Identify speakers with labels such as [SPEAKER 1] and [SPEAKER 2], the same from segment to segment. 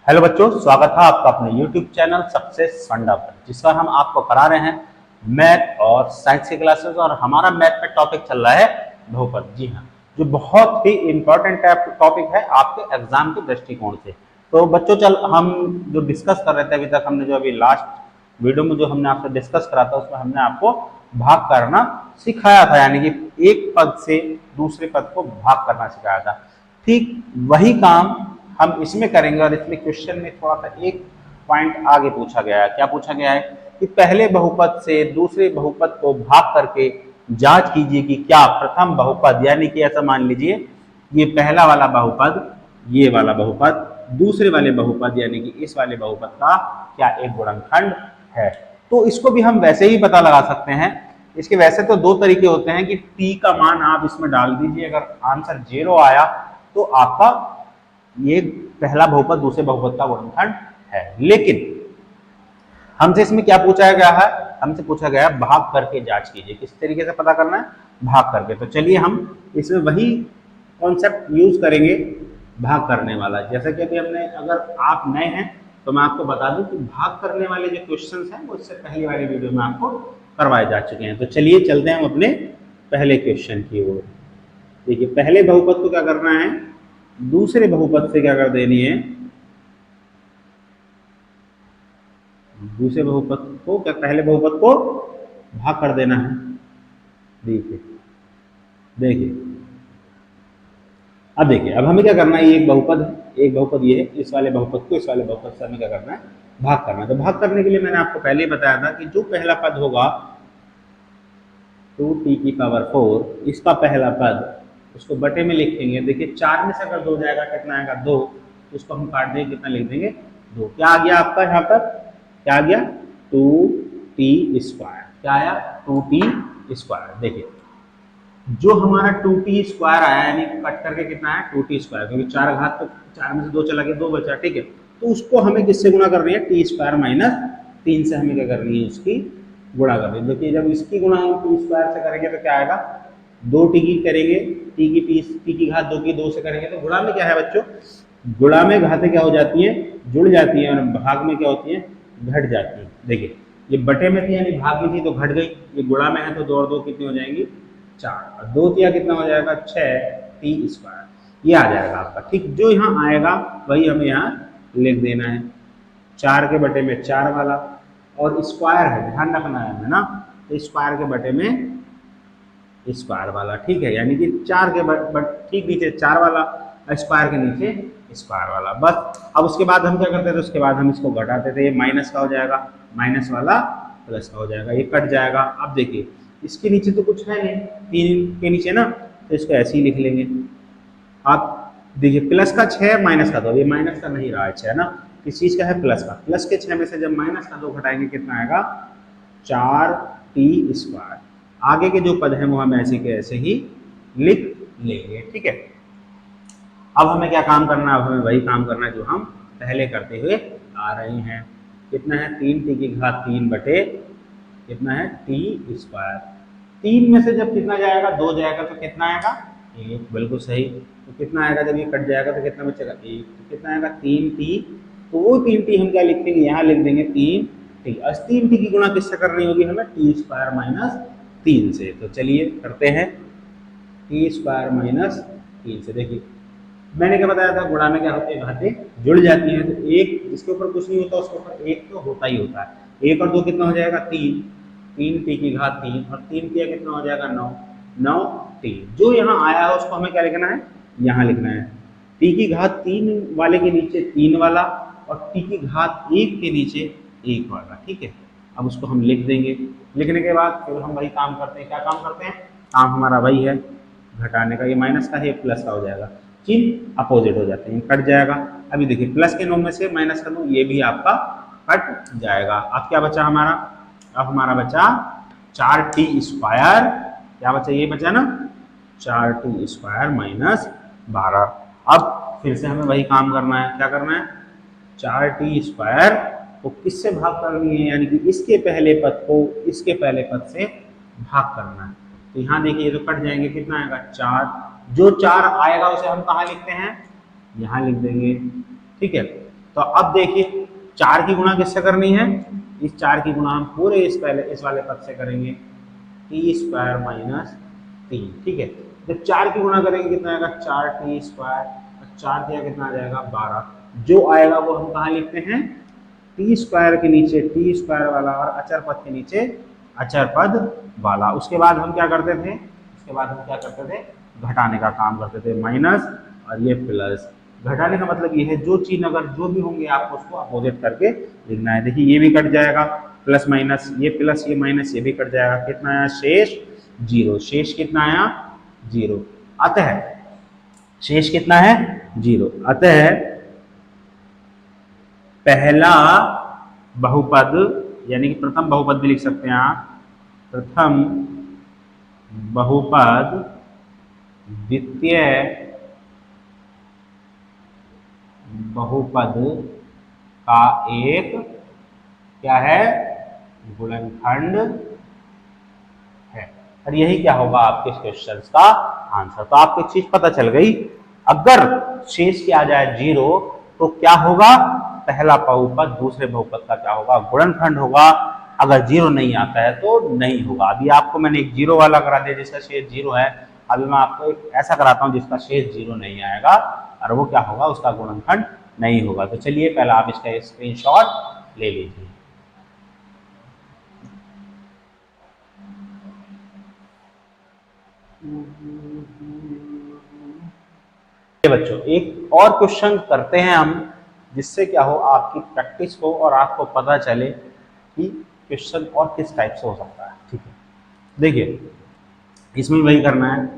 [SPEAKER 1] Hello बच्चों, स्वागत है आपका अपने YouTube चैनल सक्सेस फंडा पर, जिस पर हम आपको करा रहे हैं मैथ और साइंस की क्लासेस। और हमारा मैथ में टॉपिक चल रहा है बहुपद। जी हाँ, जो बहुत ही इंपॉर्टेंट टॉपिक है आपके एग्जाम के दृष्टिकोण से। तो बच्चों, चल हम जो डिस्कस कर रहे थे अभी तक, हमने जो अभी लास्ट वीडियो में जो हमने आपसे डिस्कस करा था, उसमें हमने आपको भाग करना सिखाया था, यानी कि एक पद से दूसरे पद को भाग करना सिखाया था। ठीक वही काम हम इसमें करेंगे। और इसमें क्वेश्चन में थोड़ा सा एक पॉइंट आगे पूछा गया है। क्या पूछा गया है कि पहले बहुपद से दूसरे बहुपद को भाग करके जांच कीजिए कि क्या प्रथम बहुपद, यानी कि ऐसा मान लीजिए ये पहला वाला बहुपद, ये वाला बहुपद दूसरे वाले बहुपद यानी कि इस वाले बहुपद का क्या एक गुणनखंड है। तो इसको भी हम वैसे ही पता लगा सकते हैं। इसके वैसे तो दो तरीके होते हैं कि t का मान आप इसमें डाल दीजिए, अगर आंसर 0 आया तो आपका ये पहला बहुपद दूसरे बहुपद का गुणनखंड है। लेकिन हमसे इसमें क्या पूछा गया है, हमसे पूछा गया है भाग करके जांच कीजिए। किस तरीके से पता करना है? भाग करके। तो चलिए हम इसमें वही कॉन्सेप्ट यूज करेंगे, भाग करने वाला। जैसे कि अभी हमने, अगर आप नए हैं तो मैं आपको बता दूं कि भाग करने वाले जो क्वेश्चंस हैं वो इससे पहले वाली वीडियो में आपको करवाए जा चुके हैं। तो चलिए चलते हैं हम अपने पहले क्वेश्चन की ओर। देखिए, पहले बहुपद को क्या करना है, दूसरे बहुपद से क्या कर देनी है, दूसरे बहुपद को क्या, पहले बहुपद को भाग कर देना है। देखिए देखिए अब देखिए, अब हमें क्या करना है, ये एक बहुपद है, एक बहुपद ये है, इस वाले बहुपद को इस वाले बहुपद से हमें क्या करना है, भाग करना है। तो भाग करने के लिए मैंने आपको पहले ही बताया था कि जो पहला पद होगा 2t⁴, इसका पहला पद, उसको बटे में लिखेंगे। देखिए 4 में से अगर 2 जाएगा कितना आएगा, 2। तो उसको हम काट देंगे, कितना लिख देंगे, 2। क्या आ गया आपका यहाँ पर, क्या आ गया, 2t²। क्या आया, 2t²। देखिए जो हमारा 2t² आया, यानी कट करके कितना है, 2t², क्योंकि 4 घात तो 4 में से 2 चला गया, 2 बचा, ठीक है। तो उसको हमें किससे गुणा करनी है, t² - 3 से हमें क्या करनी है, उसकी गुणा करनी है। देखिए जब इसकी गुणा हम t² से करेंगे तो क्या आएगा, 2t की करेंगे, t की घात 2 की 2 से करेंगे तो गुणा में क्या है बच्चों, गुणा में घातें क्या हो जाती हैं, जुड़ जाती हैं, और भाग में क्या होती हैं, घट जाती हैं। देखिए ये बटे में थी यानी भाग में थी तो घट गई, ये गुणा में है तो 2 और 2 कितनी हो जाएंगी, 4, और 2 तिया कितना हो जाएगा, 6t²। ये आ जाएगा आपका। ठीक जो यहाँ आएगा वही हमें यहाँ लिख देना है, 4 के बटे में 4 वाला, और स्क्वायर है, ध्यान रखना है हमें ना, तो स्क्वायर के बटे में स्क्वायर वाला, ठीक है। यानी कि 4 के ठीक नीचे 4 वाला, स्क्वायर के नीचे स्क्वायर वाला, बस। अब उसके बाद हम क्या करते थे, उसके बाद हम इसको घटाते थे, ये माइनस का हो जाएगा, माइनस वाला प्लस का हो जाएगा, ये कट जाएगा। अब देखिए इसके नीचे तो कुछ है नहीं, 3 के नीचे ना, तो इसको ऐसे ही लिख लेंगे। आप देखिए प्लस का 6 माइनस का 2, ये माइनस का नहीं रहा है 6 ना, किस चीज का है, प्लस का। प्लस के 6 में से जब माइनस का 2 घटाएंगे कितना आएगा, 4t²। आगे के जो पद हैं वो हम ऐसे के ऐसे ही लिख लेंगे, ठीक है। अब हमें क्या काम करना है, अब हमें वही काम करना है जो हम पहले करते हुए आ रहे हैं। कितना है, 3t³ 3 कितना है, t²। 3 में से जब कितना जाएगा, 2 जाएगा तो कितना आएगा, 1, बिल्कुल सही। तो कितना आएगा, जब ये कट जाएगा तो कितना बचेगा, 1। तो कितना आएगा, 3t। तो वो 3t हम क्या लिख देंगे, यहाँ लिख देंगे 3t। और 3t की गुणा किससे करनी होगी हमें, t² - 3 से। तो चलिए करते हैं, t² - 3 से। देखिए मैंने क्या बताया था, गुणा में क्या होती है, घातें जुड़ जाती हैं। तो एक इसके ऊपर कुछ नहीं होता, उसके ऊपर एक तो होता ही होता है। 1 और 2 कितना हो जाएगा, 3। 3t³ 3, और 3 तिया कितना हो जाएगा, 9। 9t। जो यहाँ आया है उसको हमें क्या लिखना है, यहाँ लिखना है, t³ 3 वाले के नीचे 3 वाला, और t⁻1 के नीचे 1 वाला, ठीक है। अब उसको हम लिख देंगे। लिखने के बाद फिर हम वही काम करते हैं। क्या काम करते हैं, काम हमारा वही है, घटाने का। ये माइनस का है, प्लस का हो जाएगा, चिन्ह अपोजिट हो जाते हैं, कट जाएगा। अभी देखिए प्लस के 9 में से माइनस का 9, ये भी आपका कट जाएगा। अब क्या बचा हमारा, अब हमारा बचा 4t²। क्या बचा, ये बचा ना, 4t² - 12। अब फिर से हमें वही काम करना है। क्या करना है, 4t² को किससे भाग करनी है, यानी कि इसके पहले पद को इसके पहले पद से भाग करना है। तो यहाँ देखिए ये तो कट जाएंगे, कितना आएगा, 4। जो 4 आएगा उसे हम कहाँ लिखते हैं, यहाँ लिख देंगे, ठीक है। तो अब देखिए 4 की गुणा किससे करनी है, इस 4 की गुणा हम पूरे इस वाले पद से करेंगे, टी स्क्वायर माइनस 3। ठीक है, जब 4 की गुणा करेंगे कितना आएगा, 4t स्क्वायर, 4 दिया कितना आ जाएगा 12। जो आएगा वो हम कहाँ लिखते हैं, टी स्क्वायर के नीचे टी स्क्वायर वाला और अचर पद के नीचे अचर पद वाला। उसके बाद हम क्या करते थे, घटाने का काम करते थे, माइनस और ये प्लस। घटाने का मतलब ये है जो चीज अगर जो भी होंगे आपको उसको अपोजिट करके लिखना है। देखिए ये भी कट जाएगा, प्लस माइनस, ये प्लस ये माइनस ये भी कट जाएगा, कितना आया शेष 0। शेष कितना आया 0। अतः शेष कितना है 0। अतः पहला बहुपद यानी कि प्रथम बहुपद भी लिख सकते हैं आप, प्रथम बहुपद द्वितीय बहुपद का एक क्या है, गुणनखंड है। और यही क्या होगा आपके क्वेश्चन का आंसर। तो आपको एक चीज पता चल गई, अगर शेष क्या आ जाए 0 तो क्या होगा, पहला बहुपद दूसरे बहुपद का क्या होगा, गुणनखंड होगा। अगर 0 नहीं आता है तो नहीं होगा। अभी आपको मैंने एक 0 वाला करा दिया जिसका शेष 0 है, अभी मैं आपको एक ऐसा कराता हूं जिसका शेष 0 नहीं आएगा और वो क्या होगा, उसका गुणनखंड नहीं होगा। तो चलिए पहले आप इसका स्क्रीनशॉट ले लीजिए। बच्चों एक और क्वेश्चन करते हैं हम, जिससे क्या हो आपकी प्रैक्टिस हो और आपको पता चले कि क्वेश्चन और किस टाइप से हो सकता है। ठीक है, देखिए इसमें वही करना है,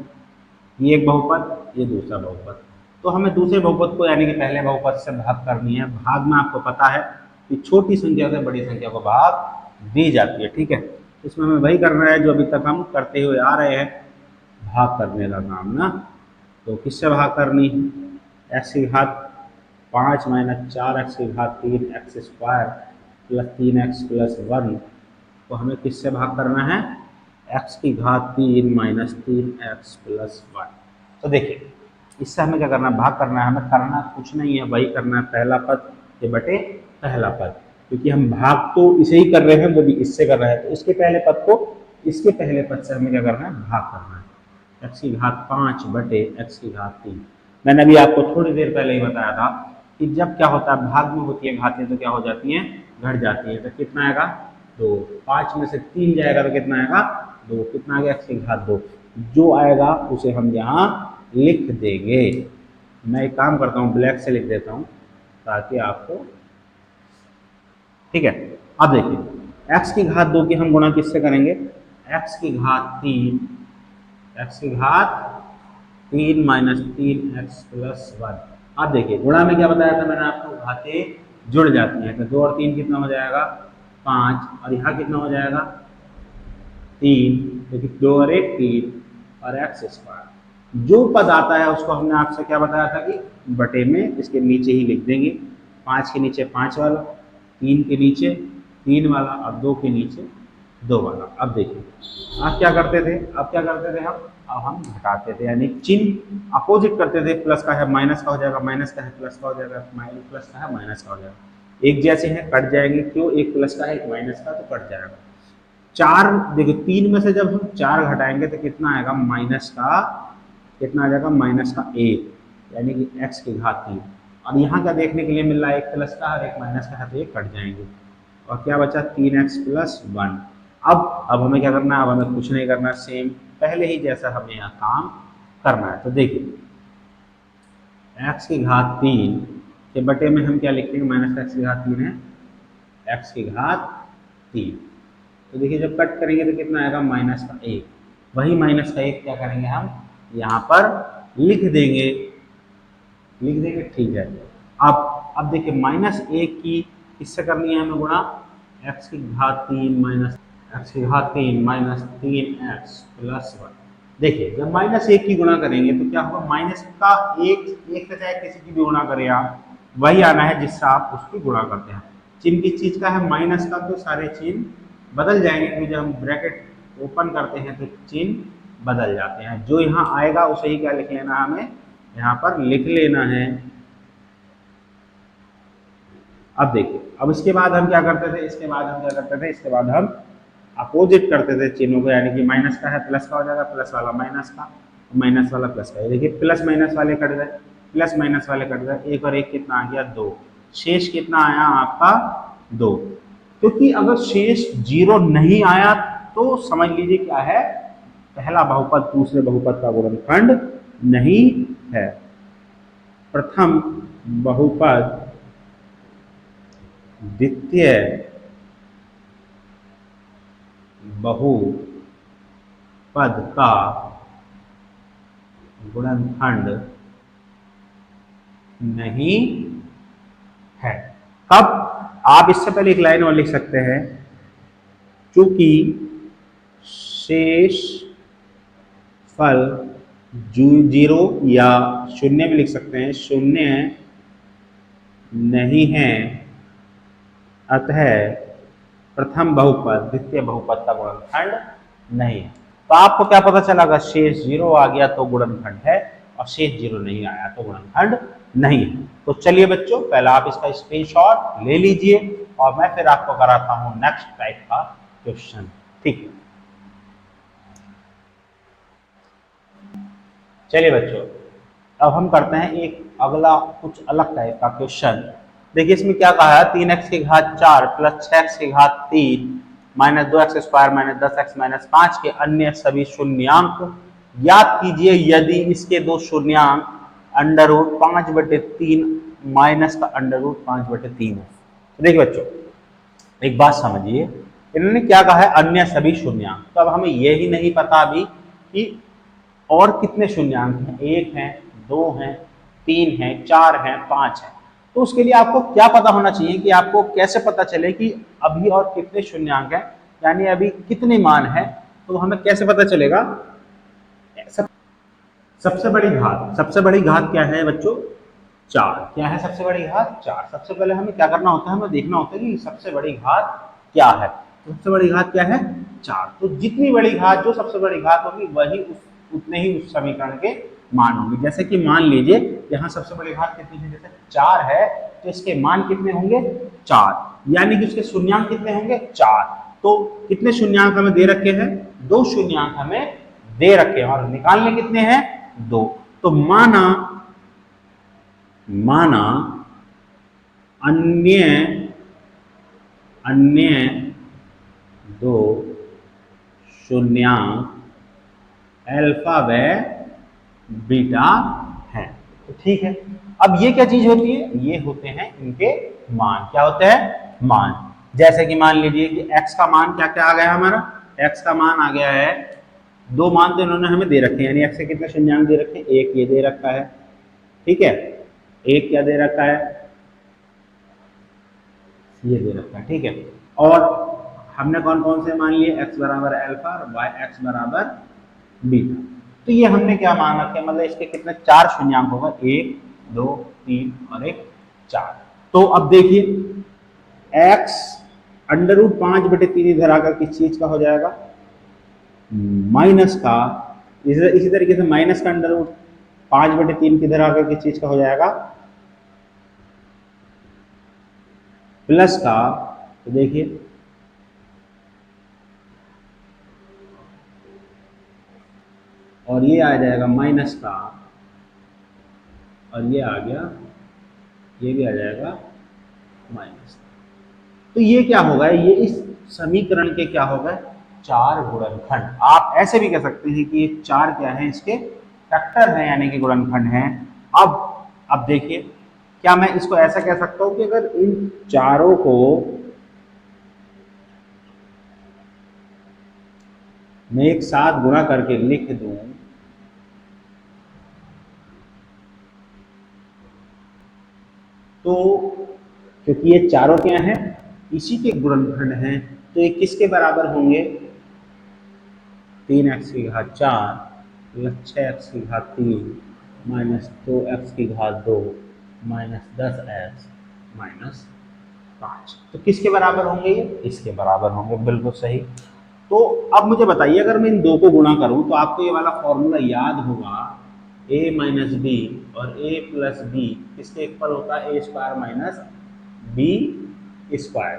[SPEAKER 1] ये एक बहुपद ये दूसरा बहुपद, तो हमें दूसरे बहुपद को यानी कि पहले बहुपद से भाग करनी है। भाग में आपको पता है कि छोटी संख्या से बड़ी संख्या को भाग दी जाती है। ठीक है, इसमें हमें वही करना है जो अभी तक हम करते हुए आ रहे हैं, भाग करने का काम ना। तो किससे भाग करनी है, एक्स की घात 5 माइनस 4 एक्स की घात 3 x square plus 3x plus 1 को हमें किससे भाग करना है, x की घात 3 माइनस 3x प्लस 1। तो देखिए इससे हमें क्या करना है, भाग करना है। हमें करना कुछ नहीं है, वही करना है पहला पद के बटे पहला पद, क्योंकि हम भाग तो इसे ही कर रहे हैं, वो भी इससे कर रहे हैं। तो इसके पहले पद को इसके पहले पद से हमें क्या करना है, भाग करना है। एक्स की घात 5 बटे एक्स की घात 3। मैंने अभी आपको थोड़ी देर पहले ही बताया था कि जब क्या होता है भाग में होती है घातें तो क्या हो जाती हैं, घट जाती है। तो कितना आएगा 2, 5 में से 3 जाएगा तो कितना आएगा 2, कितना आ गया एक्स की घात 2। जो आएगा उसे हम यहाँ लिख देंगे। मैं एक काम करता हूँ ब्लैक से लिख देता हूँ ताकि आपको, ठीक है। अब देखिए एक्स की घात 2 की हम गुणा किससे करेंगे, एक्स की घात 3, एक्स की घात 3 माइनस 3x प्लस 1। अब देखिए गुणा में क्या बताया था मैंने आपको, घातें जुड़ जाती हैं। तो 2 और 3 कितना हो जाएगा 5, और यहाँ कितना हो जाएगा 3, क्योंकि 2 और 1 3 और एक्स स्क्वायर। जो पद आता है उसको हमने आपसे क्या बताया था कि बटे में इसके नीचे ही लिख देंगे। 5 के नीचे 5 वाला, 3 के नीचे 3 वाला और 2 के नीचे 2 वाला। अब देखिए आप क्या करते थे, अब क्या करते थे हम, अब हम घटाते थे, यानी चिन्ह अपोजिट करते थे। प्लस का है माइनस का हो जाएगा, माइनस का है प्लस का हो जाएगा, प्लस का है माइनस का हो जाएगा। एक जैसे हैं कट जाएंगे, क्यों, एक प्लस का है एक माइनस का, तो कट जाएगा। 4 देखिए 3 में से जब हम 4 घटाएंगे तो कितना आएगा माइनस का, कितना आ जाएगा माइनस का 1, यानी कि एक्स की घात 3। और यहाँ क्या देखने के लिए मिल रहा है, एक प्लस का और एक माइनस का है, तो ये कट जाएंगे और क्या बचा 3x प्लस 1। अब हमें क्या करना है, अब हमें कुछ नहीं करना, सेम पहले ही जैसा हमें यहाँ काम करना है। तो देखिए x की घात 3 के बटे में हम क्या लिखेंगे, माइनस का x की घात 3 है, x की घात 3। तो देखिए जब कट करेंगे तो कितना आएगा माइनस का 1। वही माइनस का 1 क्या करेंगे हम यहाँ पर लिख देंगे, ठीक है। अब देखिए माइनस 1 की किससे करनी है हमें गुणा, x की घात 3 माइनस एक्स की घात 3 माइनस 3x प्लस 1। देखिए जब माइनस 1 की गुणा करेंगे तो क्या होगा, माइनस का 1 से चाहे किसी की भी गुणा करें आप, वही आना है जिससे आप उसकी गुणा करते हैं। चिन्ह किस चीज का है, माइनस का, तो सारे चिन्ह बदल जाएंगे, क्योंकि जब हम ब्रैकेट ओपन करते हैं तो चिन्ह बदल जाते हैं। जो यहाँ आएगा उसे ही क्या लिख लेना, हमें यहाँ पर लिख लेना है। अब देखिए, अब इसके बाद हम क्या करते थे, इसके बाद हम अपोजिट करते थे चिन्हों को, यानी कि माइनस का है प्लस का हो जाएगा, प्लस वाला माइनस का, माइनस वाला प्लस का। ये देखिए प्लस माइनस वाले कट गए, प्लस माइनस वाले कट गए, एक और एक कितना आ गया, दो। शेष कितना आया आपका, दो। क्योंकि अगर शेष जीरो नहीं आया तो समझ लीजिए क्या है, पहला बहुपद दूसरे बहुपद का गुणनखंड नहीं है। प्रथम बहुपद द्वितीय बहुपद का गुणनखंड नहीं है। कब? आप इससे पहले एक लाइन और लिख सकते हैं, चूंकि शेष फल जीरो या शून्य भी लिख सकते हैं, शून्य नहीं है, अतः प्रथम बहुपद द्वितीय बहुपद का गुणनखंड नहीं है। तो आपको क्या पता चला, अगर शेष जीरो आ गया तो गुणनखंड है, और शेष जीरो नहीं आया तो गुणनखंड नहीं है। तो चलिए बच्चों, पहले आप इसका स्क्रीनशॉट ले लीजिए और मैं फिर आपको कराता हूं नेक्स्ट टाइप का क्वेश्चन। ठीक है, चलिए बच्चों, अब हम करते हैं एक अगला कुछ अलग टाइप का क्वेश्चन। देखिए इसमें क्या कहा है, 3x की घात 4 प्लस 6x की घात 3 minus 2x square minus 10x minus 5 के अन्य सभी शून्यांक ज्ञात कीजिए यदि इसके दो शून्यांक अंडर रूट 5/3 माइनस का अंडर रूट 5/3 है। तो देखिए बच्चों, एक बात समझिए, इन्होंने क्या कहा है, अन्य सभी शून्यांक। तो अब हमें यह ही नहीं पता अभी कि और कितने शून्यांक हैं, एक हैं, दो हैं, तीन हैं, चार हैं, पांच हैं। तो उसके लिए आपको क्या पता होना चाहिए कि आपको कैसे पता चले कि अभी और कितने शून्यांक हैं, यानी अभी कितने मान हैं। तो हमें कैसे पता चलेगा, सबसे बड़ी घात क्या है बच्चों, चार। क्या है सबसे बड़ी घात, चार। सबसे पहले हमें क्या करना होता है, हमें देखना होता है कि सबसे बड़ी घात क्या है। सबसे बड़ी घात क्या है, चार। तो जितनी बड़ी घात, जो सबसे बड़ी घात होगी वही उतने ही उस समीकरण के मान होंगे। जैसे कि मान लीजिए यहाँ सबसे बड़ी घात कितनी है, जैसे चार है, तो इसके मान कितने होंगे, चार, यानी कि उसके शून्यांक कितने होंगे, चार। तो कितने शून्यांक हमें दे रखे हैं, दो शून्यांक हमें दे रखे हैं, और निकालने कितने हैं, दो। तो माना अन्य दो शून्यांक अल्फा व बीटा है। तो ठीक है, अब ये क्या चीज होती है, ये होते हैं इनके मान। क्या होते हैं, मान। जैसे कि मान लीजिए कि x का मान क्या क्या आ गया हमारा, x का मान आ गया है, दो मान तो इन्होंने हमें दे रखे हैं, यानी x के कितने शून्यांक दे रखे हैं, एक ये दे रखा है, ठीक है, एक क्या दे रखा है, ये दे रखा है, ठीक है। और हमने कौन कौन से मान लिए, x बराबर अल्फा और y x बराबर बीटा। तो ये हमने क्या मान रखे, मतलब इसके कितने, चार शून्यांक होगा, एक, दो, तीन और एक, चार। तो अब देखिए x अंडर रूट 5/3 इधर आकर किस चीज का हो जाएगा, माइनस का। इसी तरीके से माइनस का अंडर रूट 5/3 किधर आकर किस चीज का हो जाएगा, प्लस का। तो देखिए और ये आ जाएगा माइनस का, और ये आ गया, ये भी आ जाएगा माइनस। तो ये क्या होगा, ये इस समीकरण के क्या होगा, चार गुणनखंड। आप ऐसे भी कह सकते हैं कि ये चार क्या है, इसके फैक्टर हैं, यानी कि गुणनखंड हैं। अब देखिए, क्या मैं इसको ऐसा कह सकता हूं कि अगर इन चारों को मैं एक साथ गुणा करके लिख दूं, तो क्योंकि ये चारों क्या हैं, इसी के गुणनखंड हैं, तो ये किसके बराबर होंगे, 3x की घात 4 प्लस 6x की घात 3 माइनस 2x की घात 2 माइनस 10x माइनस 5। तो किसके बराबर होंगे, ये इसके बराबर होंगे, बिल्कुल सही। तो अब मुझे बताइए, अगर मैं इन दो को गुणा करूं तो आपको ये वाला फॉर्मूला याद होगा, a माइनस बी और a प्लस बी किसके इक्वल होता है, a square minus B square.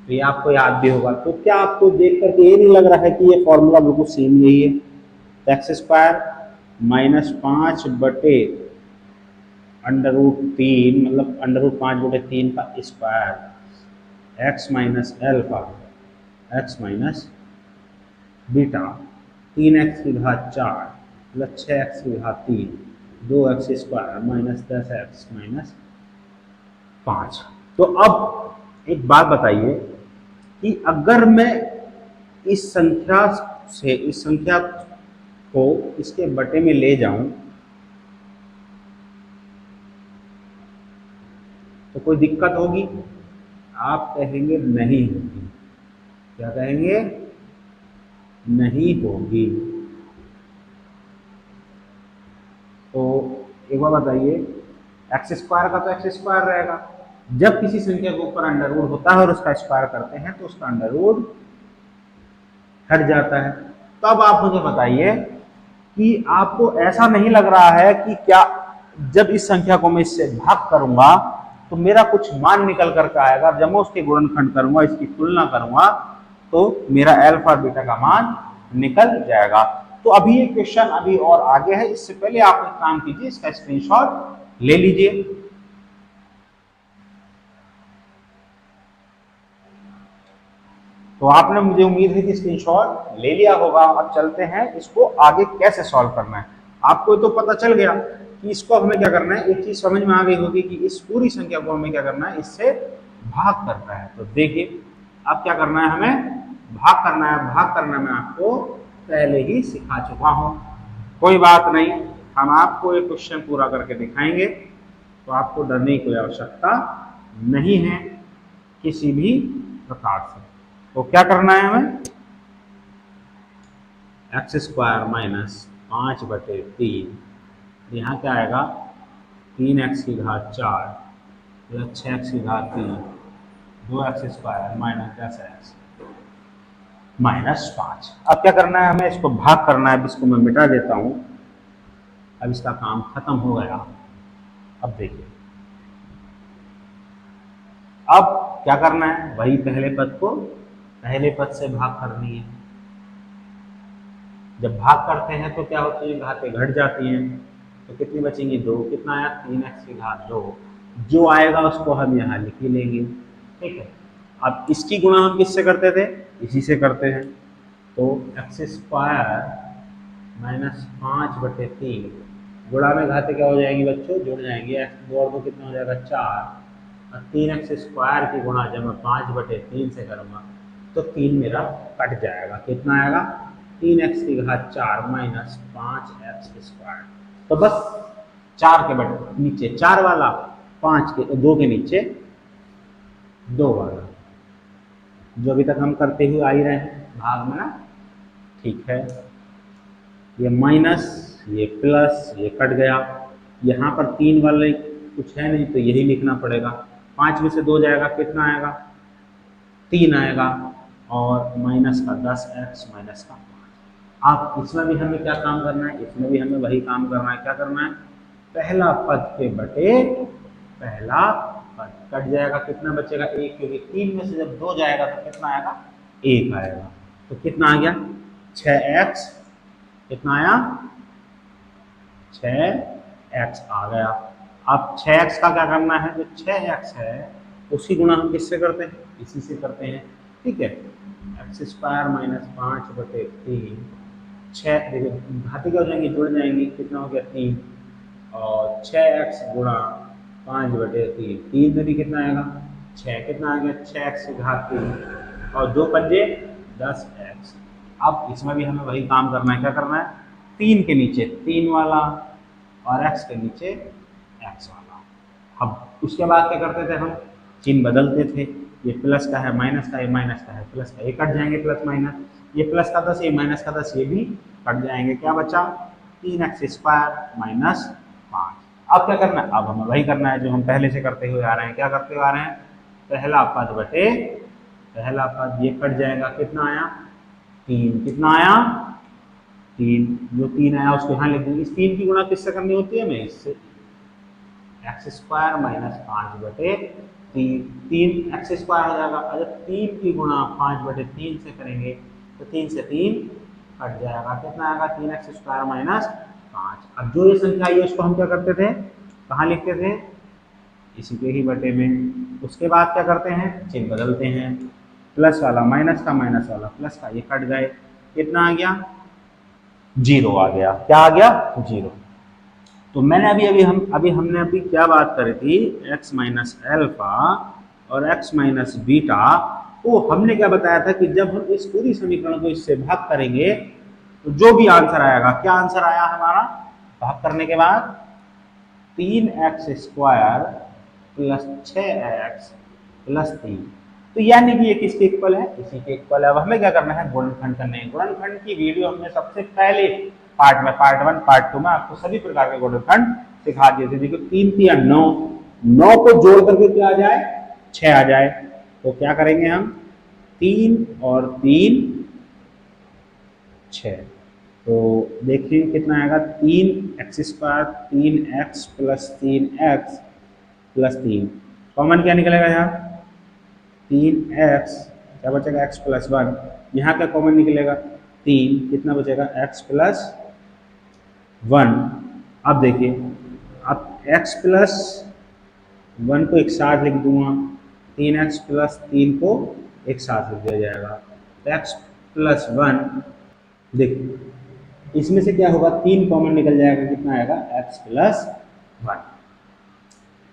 [SPEAKER 1] तो ये आपको याद भी होगा। तो क्या आपको देख करके ये नहीं लग रहा है कि ये फॉर्मूला बिल्कुल सेम यही है? तो एक्स स्क्वायर माइनस 5/√3 मतलब √5/3 का square x minus alpha x minus beta 3x⁴ plus 6x⁴ 2x² minus 10x minus 5। तो अब एक बात बताइए कि अगर मैं इस संख्या से इस संख्या को इसके बटे में ले जाऊं तो कोई दिक्कत होगी? आप कहेंगे नहीं होगी। क्या कहेंगे? नहीं होगी। तो एक बार बताइए, एक्स स्क्वायर का तो एक्स स्क्वायर रहेगा। जब किसी संख्या के ऊपर अंडर रूट होता है और उसका स्क्वायर करते हैं तो उसका अंडर रूट हट जाता है। तो अब आप मुझे बताइए कि आपको ऐसा नहीं लग रहा है कि क्या जब इस संख्या को मैं इससे भाग करूंगा तो मेरा कुछ मान निकल करके आएगा, जब मैं उसके गुणनखंड करूंगा, इसकी तुलना करूंगा तो मेरा अल्फा बीटा का मान निकल जाएगा। तो अभी ये क्वेश्चन अभी और आगे है, इससे पहले आप एक काम कीजिए, इसका स्क्रीनशॉट ले लीजिए। तो आपने, मुझे उम्मीद है कि स्क्रीनशॉट ले लिया होगा। अब चलते हैं इसको आगे कैसे सॉल्व करना है। आपको तो पता चल गया कि इसको हमें क्या करना है। एक चीज समझ में आ गई होगी कि इस पूरी संख्या को हमें क्या करना है, इससे भाग करना है। तो देखिए अब क्या करना है, हमें भाग करना है। भाग करना मैं आपको पहले ही सिखा चुका हूं, कोई बात नहीं। हम आपको ये क्वेश्चन पूरा करके दिखाएंगे, तो आपको डरने की कोई आवश्यकता नहीं है किसी भी प्रकार से। तो क्या करना है हमें, x² माइनस 5/3, यहाँ क्या आएगा 3x⁴ plus 6x⁴ 2x² minus 10x minus 5। अब क्या करना है, हमें इसको भाग करना है। अब इसको मैं मिटा देता हूं। अब इसका काम खत्म हो गया। अब देखिए अब क्या करना है, वही पहले पद को पहले पद से भाग करनी है। जब भाग करते हैं तो क्या होती है, घातें घट जाती हैं। तो कितनी बचेंगी, 2। कितना आया, 3x⁴ जो आएगा उसको हम यहाँ लिख ही लेंगे। ठीक है। अब इसकी गुणा हम किससे करते थे, इसी से करते हैं। तो x² माइनस 5/3 गुणा में घातें क्या हो जाएंगी बच्चों, जुड़ जाएंगे। x 2 और 2 कितना हो जाएगा, 4। और 3x² की गुणा जब मैं 5/3 से करूँगा तो 3 मेरा कट जाएगा। कितना आएगा, 3x⁴ माइनस 5x²। तो बस 4 के नीचे 4 वाला, 5 के 2 के नीचे 2 वाला, जो अभी तक हम करते हुए आ ही रहे हैं भाग में ना। ठीक है, ये माइनस ये प्लस ये कट गया। यहाँ पर 3 वाले कुछ है नहीं तो यही लिखना पड़ेगा। 5 में से 2 जाएगा, कितना आएगा, 3 आएगा। और माइनस का 10x माइनस का 5। अब इसमें भी हमें क्या काम करना है, इसमें भी हमें वही काम करना है। क्या करना है, पहला पद के बटे पहला पद कट जाएगा। कितना बचेगा, 1, क्योंकि 3 में से जब 2 जाएगा तो कितना आएगा, 1 आएगा। तो कितना आ गया, 6x। कितना आया, 6x आ गया। अब 6x का क्या करना है, जो 6x है उसी गुणा हम किससे करते हैं, इसी से करते हैं। ठीक है, x² माइनस 5/3 6, देखिए घाते क्या हो जाएंगी, जुड़ जाएंगी। कितना हो गया, 3। और 6x गुणा 5/3, 3 में भी कितना आएगा, 6। कितना आ गया, 6x⁴ और 2 पंजे 10x। अब इसमें भी हमें वही काम करना है। क्या करना है, 3 के नीचे 3 वाला और x के नीचे x वाला। अब उसके बाद क्या करते थे, हम चिन्ह बदलते थे। ये प्लस का है, माइनस का, ये माइनस का है, प्लस का, ये कट जाएंगे प्लस माइनस। ये प्लस का 10, ये माइनस का 10, ये भी कट जाएंगे। क्या बचा, 3x² माइनस 5। अब क्या करना है, अब हमें वही करना है जो हम पहले से करते हुए आ रहे हैं। क्या करते हुए आ रहे हैं, पहला पद बटे पहला पद, ये कट जाएगा। कितना आया, 3। कितना आया, 3। जो 3 आया उसको यहाँ लिख देंगे। इस 3 की गुणा किससे करनी होती है हमें, इससे। x² माइनस 5/3 तीन एक्स स्क्वायर हो जाएगा। अगर 3 की गुणा 5/3 से करेंगे तो 3 से 3 कट जाएगा, कितना आएगा 3x² माइनस 5। अब जो ये संख्या आई है उसको हम क्या करते थे, कहाँ लिखते थे, इसी के ही बटे में। उसके बाद क्या करते हैं, चिन्ह बदलते हैं, प्लस वाला माइनस का, माइनस वाला प्लस का, ये कट गए, कितना आ गया 0 आ गया। क्या आ गया 0। तो मैंने हमने अभी क्या बात करी थी, x माइनस एल्फा और x माइनस बीटा। तो हमने क्या बताया था कि जब हम इस पूरी समीकरण को इससे भाग करेंगे तो जो भी आंसर आएगा, क्या आंसर आया हमारा, भाग करने के बाद 3x² प्लस 6x प्लस 3। तो यानी कि ये किसके इक्वल है, इसी के इक्वल है। अब हमें क्या करना है, गुणनखंड करने हैं। गुणनखंड की वीडियो हमने सबसे पहले पार्ट में, पार्ट 1 पार्ट 2 में आपको सभी प्रकार के गुणनखंड सिखा दिए थे। देखो 3 3 9, 9 को जोड़ करके क्या आ जाए 6 आ जाए। तो क्या करेंगे हम, 3 और 3 6। तो देखिए कितना आएगा, 3x² 3x plus 3x plus 3, common क्या निकलेगा यहाँ 3x, क्या बचेगा x प्लस 1, यहाँ क्या कॉमन निकलेगा 3, कितना बचेगा x प्लस 1। अब देखिए, अब x प्लस 1 को एक साथ लिख दूंगा, 3x प्लस 3 को एक साथ लिख दिया जाएगा, तो x प्लस 1, देखिए इसमें से क्या होगा 3 कॉमन निकल जाएगा, कितना आएगा x प्लस 1।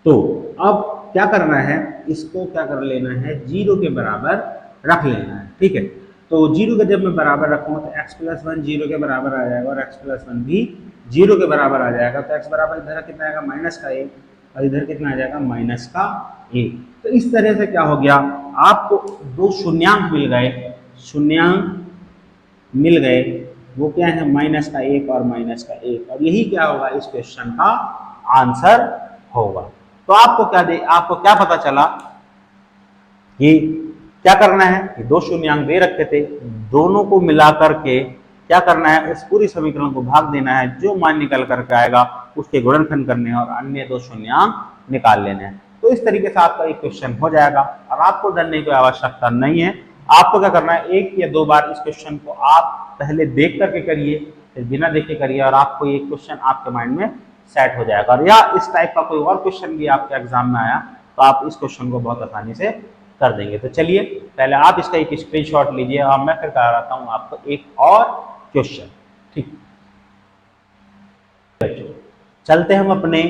[SPEAKER 1] तो अब क्या करना है, इसको क्या कर लेना है, 0 के बराबर रख लेना है, ठीक है। तो 0 के जब मैं बराबर रखूंगा तो x प्लस 1 0 के बराबर आ जाएगा और x प्लस 1 भी 0 के बराबर आ जाएगा। तो x बराबर इधर कितना आएगा माइनस का 1 और इधर कितना आ जाएगा माइनस का 1। तो इस तरह से क्या हो गया, आपको दो शून्यांक मिल गए, शून्यांक मिल गए, वो क्या है माइनस का 1 और माइनस का 1, और यही क्या होगा इस क्वेश्चन का आंसर होगा। तो आपको क्या पता चला कि क्या करना है, कि दो शून्यांक दे रखे थे, दोनों को मिला करके क्या करना है, इस पूरी समीकरण को भाग देना है, जो मान निकल करके आएगा उसके गुणनखंड करने हैं और अन्य दो शून्यांक निकाल लेने हैं। तो इस तरीके से आपका एक क्वेश्चन हो जाएगा और आपको डरने की आवश्यकता नहीं है। आपको क्या करना है, 1 या 2 बार इस क्वेश्चन को आप पहले देख करके करिए, फिर बिना देखे करिए, और आपको ये क्वेश्चन आपके माइंड में सेट हो जाएगा। और या इस टाइप का कोई और क्वेश्चन भी आपके एग्जाम में आया तो आप इस क्वेश्चन को बहुत आसानी से कर देंगे। तो चलिए पहले आप इसका एक स्क्रीनशॉट लीजिए और मैं फिर कराता हूं आपको एक और क्वेश्चन, ठीक। चलते हम अपने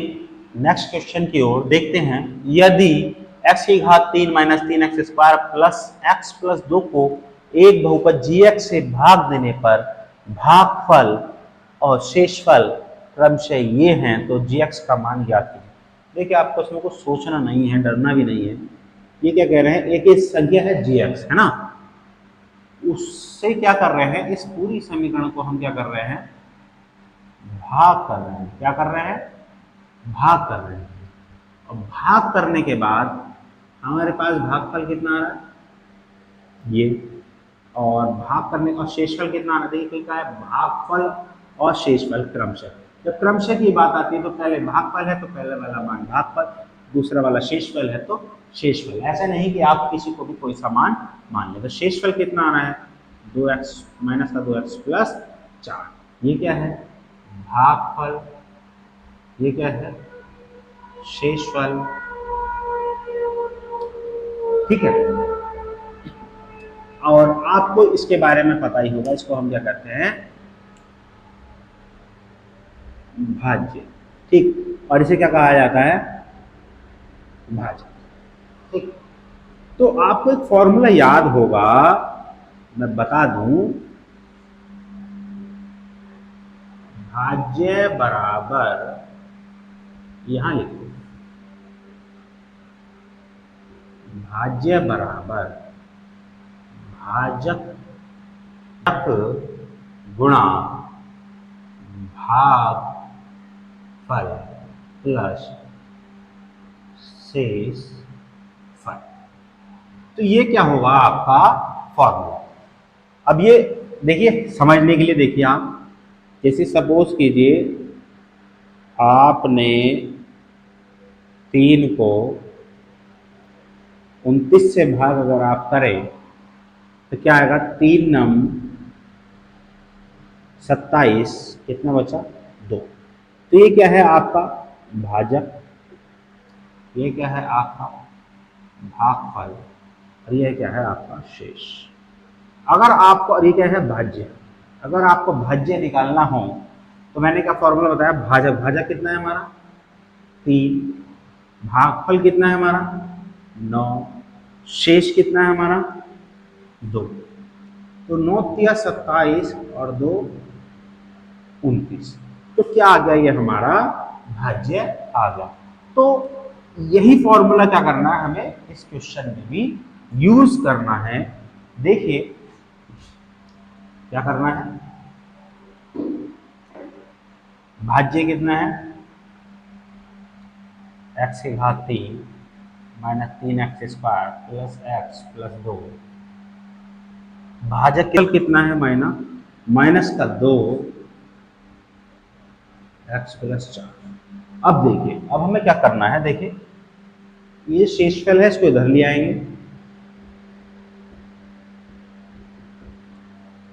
[SPEAKER 1] नेक्स्ट क्वेश्चन की ओर, देखते हैं यदि x की घात 3 minus 3x² plus x plus 2 को एक बहुपद gx से भाग देने पर भागफल और शेषफल क्रमशः ये हैं, तो gx का मान ज्ञात कीजिए। देखिए आपको इसमें कुछ सोचना नहीं है, डरना भी नहीं है। ये क्या कह रहे हैं, एक संख्या है gx, है ना, उससे क्या कर रहे हैं, इस पूरी समीकरण को हम क्या कर रहे हैं, भाग कर रहे हैं। क्या कर रहे हैं, भाग कर रहे हैं। और भाग करने के बाद हमारे पास भागफल कितना आ रहा है ये, और भाग करने का शेषफल कितना आ रहा है, देखिए क्या है भागफल और शेषफल क्रमशः। जब क्रमशः की बात आती है तो पहले भागफल है तो पहले वाला मान भागफल, दूसरा वाला शेषफल है तो शेषफल। ऐसा नहीं कि आप किसी को भी कोई सा मान मान ले। तो शेषफल कितना आ रहा है 2x माइनस का 2x प्लस 4, ये क्या है भागफल, ये क्या है शेषफल, ठीक है। और आपको इसके बारे में पता ही होगा, इसको हम क्या करते हैं भाज्य, ठीक, और इसे क्या कहा जाता है भाज्य, ठीक। तो आपको एक फॉर्मूला याद होगा, मैं बता दूं, भाज्य बराबर, यहां लिखो, भाज्य बराबर भाजक गुणा भागफल प्लस शेषफल। तो ये क्या होगा आपका फॉर्मूला। अब ये देखिए समझने के लिए, देखिए आप जैसे सपोज कीजिए आपने 3 को 29 से भाग अगर आप करें तो क्या आएगा, 3 नम 27, कितना बचा 2। तो ये क्या है आपका भाजक, ये क्या है आपका भागफल, और ये क्या है आपका शेष। अगर आपको, और ये क्या है भाज्य, अगर आपको भाज्य निकालना हो तो मैंने क्या फॉर्मूला बताया, भाजक, भाजक कितना है हमारा 3, भागफल कितना है हमारा 9, शेष कितना है हमारा 2। तो 9 तिया 27 और 2 29। तो क्या आ गया, ये हमारा भाज्य आ गया। तो यही फॉर्मूला क्या करना है हमें इस क्वेश्चन में भी यूज करना है। देखिए क्या करना है, भाज्य कितना है x की घात 3 minus 3x square plus x plus 2, भाजक कितना है माइनस का 2 x प्लस 4। अब देखिए, अब हमें क्या करना है, देखिए ये शेषफल है, इसको इधर ले आएंगे,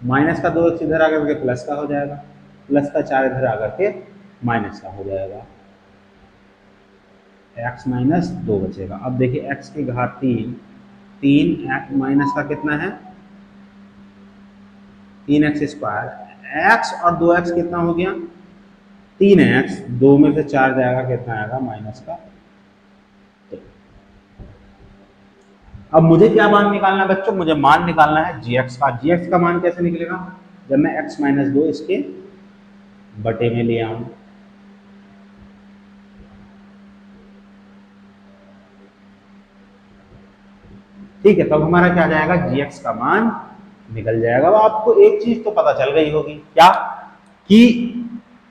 [SPEAKER 1] माइनस का 2 इधर आकर के प्लस का हो जाएगा, प्लस का 4 इधर आकर के माइनस का हो जाएगा, x माइनस 2 बचेगा। अब देखिए x की घात 3, 3 x माइनस का कितना है 3x स्क्वायर, x और 2x कितना हो गया 3x, 2 में से 4 जाएगा, कितना आएगा माइनस का। अब मुझे क्या मान निकालना है बच्चों, मुझे मान निकालना है gx का। gx का मान कैसे निकलेगा, जब मैं x माइनस 2 इसके बटे में ले आऊं, ठीक है, तब हमारा क्या जाएगा, gx का मान निकल जाएगा। अब आपको एक चीज तो पता चल गई होगी, क्या कि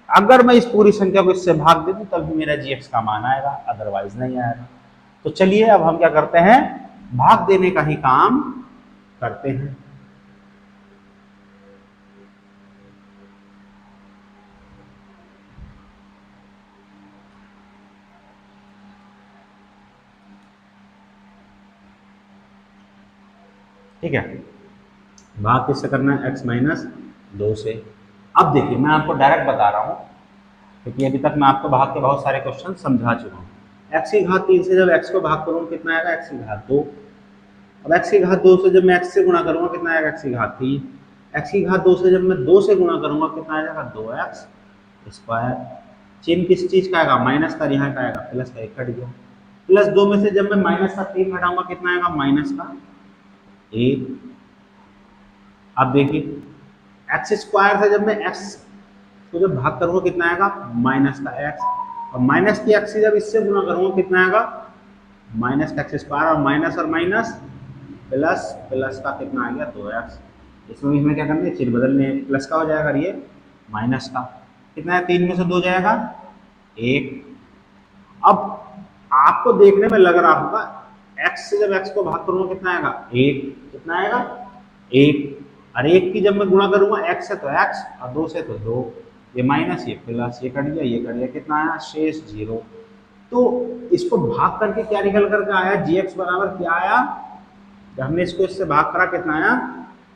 [SPEAKER 1] अगर मैं इस पूरी संख्या को इससे भाग दे दूं तब भी मेरा gx का मान आएगा, अदरवाइज नहीं आएगा। तो चलिए अब हम क्या करते हैं, भाग देने का ही काम करते हैं। ठीक है, भाग किससे करना है, x माइनस 2 से। अब देखिए मैं आपको डायरेक्ट बता रहा हूं, क्योंकि अभी तक मैं आपको भाग के बहुत सारे क्वेश्चन समझा चुका हूं। x की घात 3 से जब x को भाग करूंगा कितना आएगा, x की घात 2। अब x की घात 2 से जब मैं x से गुणा करूंगा कितना आएगा, x की घात 3। x की घात 2 से जब मैं 2 से गुणा करूंगा कितना आएगा, 2x स्क्वायर। चिन्ह किस चीज का आएगा, माइनस का, यहाँ का आएगा प्लस का, 1 कट गया। प्लस 2 में से जब मैं माइनस का 3 घटाऊंगा कितना आएगा, माइनस का 1। अब देखिए एक्स स्क्वायर से जब मैं एक्स को जब भाग करूंगा कितना आएगा, माइनस का एक्स, और माइनस की एक्स से जब इससे गुणा करूंगा कितना आएगा, माइनस का एक्स स्क्वायर, और माइनस प्लस, प्लस का कितना आ गया 2x। इसमें क्या करना है, चिन्ह बदलने, प्लस का हो जाएगा, ये माइनस का कितना है, 3 में से 2 जाएगा 1। अब आपको देखने में लग रहा होगा x से जब x को भाग करूंगा कितना आएगा, 1, कितना आएगा 1, और 1 की जब मैं गुणा करूंगा x से तो x और 2 से तो 2, ये माइनस, ये प्लस, ये कट गया, ये कट गया, कितना आया, शेष 0। तो इसको भाग करके क्या निकल करके आया, gx बराबर क्या आया, जब हमने इसको इससे भाग करा कितना आया,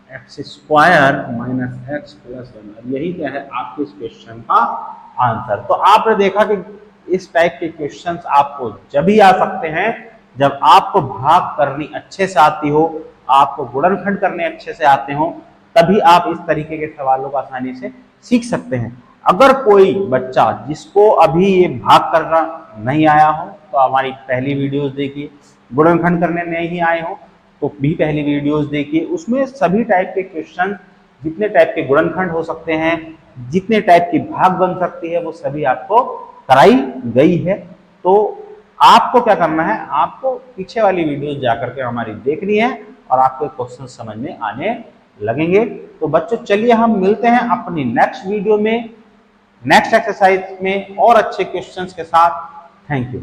[SPEAKER 1] x square minus x plus 1। यही क्या है आपके इस क्वेश्चन का आंसर। तो आपने देखा कि इस टाइप के क्वेश्चंस आपको जब भी आ सकते हैं जब आपको भाग करनी अच्छे से आती हो, आपको गुणनखंड करने अच्छे से आते हो, तभी आप इस तरीके के सवालों को आसानी से सीख सकते हैं। अगर कोई बच्चा जिसको अभी ये भाग करना नहीं आया हो तो हमारी पहली वीडियोस देखिए, गुणनखंड करने नहीं आए हो तो भी पहली वीडियोस देखिए, उसमें सभी टाइप के क्वेश्चन, जितने टाइप के गुणनखंड हो सकते हैं, जितने टाइप की भाग बन सकती है, वो सभी आपको कराई गई है। तो आपको क्या करना है, आपको पीछे वाली वीडियोस जाकर के हमारी देखनी है और आपको क्वेश्चन समझ में आने लगेंगे। तो बच्चों चलिए हम मिलते हैं अपनी नेक्स्ट वीडियो में, नेक्स्ट एक्सरसाइज में और अच्छे क्वेश्चंस के साथ। Thank you.